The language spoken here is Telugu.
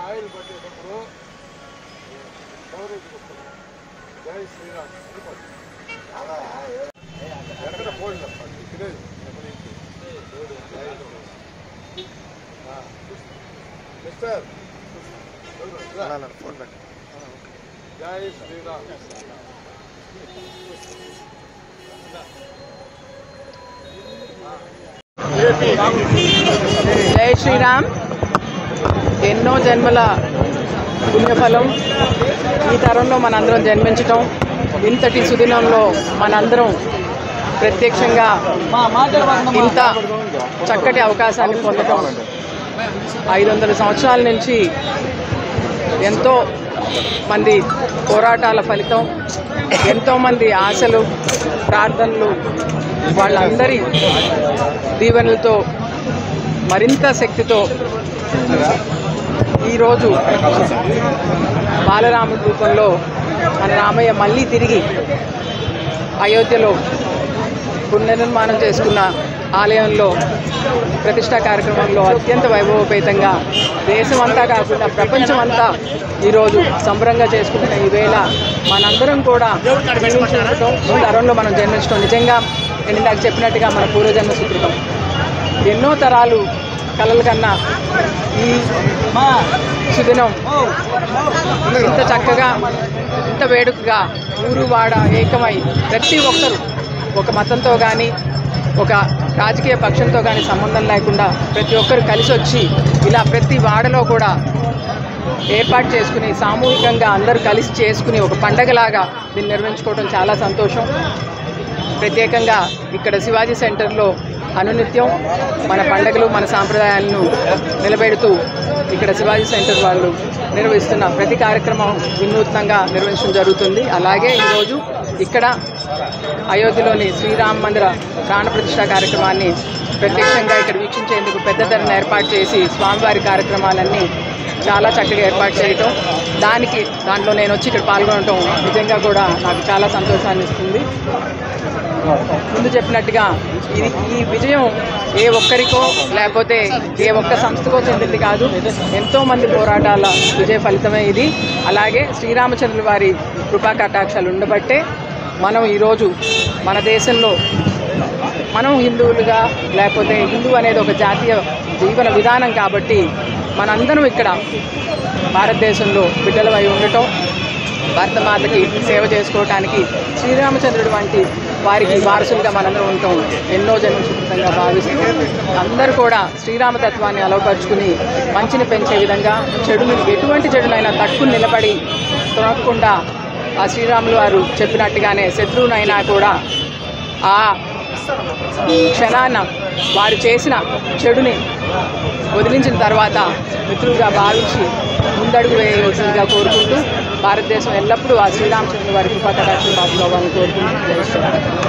ఆయిల్ పట్టేటప్పుడు జై శ్రీరామ్ ఎక్కడ పోయింది మిస్టర్ జై శ్రీరామ్ జై శ్రీరామ్. ఎన్నో జన్మల పుణ్యఫలం ఈ తరంలో మనందరం జన్మించటం, ఇంతటి సుదినంలో మనందరం ప్రత్యక్షంగా ఇంత చక్కటి అవకాశాన్ని పొందటం 500 సంవత్సరాల నుంచి ఎంతో మంది పోరాటాల ఫలితం, ఎంతోమంది ఆశలు, ప్రార్థనలు, వాళ్ళందరి దీవెనలతో మరింత శక్తితో ఈరోజు బాలరాముడి రూపంలో మన రామయ్య మళ్ళీ తిరిగి అయోధ్యలో పునర్నిర్మాణం చేసుకున్న ఆలయంలో ప్రతిష్టా కార్యక్రమంలో అత్యంత వైభవపేతంగా దేశమంతా కాకుండా ప్రపంచమంతా ఈరోజు సంబరంగా చేసుకుంటున్న ఈ వేళ మనందరం కూడా ఈ తరంలో మనం జన్మించడం నిజంగా నేను ఇందాక చెప్పినట్టుగా మన పూర్వజన్మ సుకృతం. ఎన్నో తరాలు కలలు కన్నా ఈ సుదినం ఇంత చక్కగా, ఇంత వేడుకగా ఊరు వాడ ఏకమై ప్రతి ఒక్కరూ ఒక మతంతో కానీ ఒక రాజకీయ పక్షంతో కానీ సంబంధం లేకుండా ప్రతి ఒక్కరు కలిసి వచ్చి ఇలా ప్రతి వాడలో కూడా ఏర్పాటు చేసుకుని సామూహికంగా అందరూ కలిసి చేసుకుని ఒక పండగలాగా దీన్ని నిర్వహించుకోవడం చాలా సంతోషం. ప్రత్యేకంగా ఇక్కడ శివాజీ సెంటర్లో అనునిత్యం మన పండుగలు, మన సాంప్రదాయాలను నిలబెడుతూ ఇక్కడ శివాజీ సెంటర్ వాళ్ళు నిర్వహిస్తున్న ప్రతి కార్యక్రమం వినూత్నంగా నిర్వహించడం జరుగుతుంది. అలాగే ఈరోజు ఇక్కడ అయోధ్యలోని శ్రీరామ మందిర ప్రాణ ప్రతిష్ఠా కార్యక్రమాన్ని ప్రత్యక్షంగా ఇక్కడ వీక్షించేందుకు పెద్ద ధరను ఏర్పాటు చేసి స్వామివారి కార్యక్రమాలన్నీ చాలా చక్కగా ఏర్పాటు చేయటం, దాంట్లో నేను వచ్చి ఇక్కడ పాల్గొనటం నిజంగా కూడా నాకు చాలా సంతోషాన్ని ఇస్తుంది. ముందు చెప్పినట్టుగా ఈ విజయం ఏ ఒక్కరికో లేకపోతే ఏ ఒక్క సంస్థకో చెందింది కాదు, ఎంతోమంది పోరాటాల విజయ ఫలితమే ఇది. అలాగే శ్రీరామచంద్రుల వారి కృపా కటాక్షాలు ఉండబట్టే మనం ఈరోజు మన దేశంలో మనం హిందువులుగా, లేకపోతే హిందూ అనేది ఒక జాతీయ జీవన విధానం కాబట్టి మనందరం ఇక్కడ భారతదేశంలో బిడ్డలమై ఉండటం, భారతమాతకి సేవ చేసుకోవటానికి శ్రీరామచంద్రుడు వంటి వారికి వారసులుగా మనందరం ఉంటాం ఎన్నో జన్మ సుకృతంగా భావిస్తూ అందరూ కూడా శ్రీరామతత్వాన్ని అలవపరుచుకుని మంచిని పెంచే విధంగా చెడుని, ఎటువంటి చెడునైనా తట్టుకుని నిలబడి తొనకుండా ఆ శ్రీరాములు వారు చెప్పినట్టుగానే శత్రువునైనా కూడా ఆ క్షణాన వారు చేసిన చెడుని వదిలించిన తర్వాత మిత్రులుగా భావించి ముందడుగు వేయవలసిందిగా కోరుకుంటూ భారతదేశం ఎల్లప్పుడూ ఆ శ్రీరామచంద్ర వారి కృపా కటాక్షం పాల్గొవాలని కోరుకుంటూ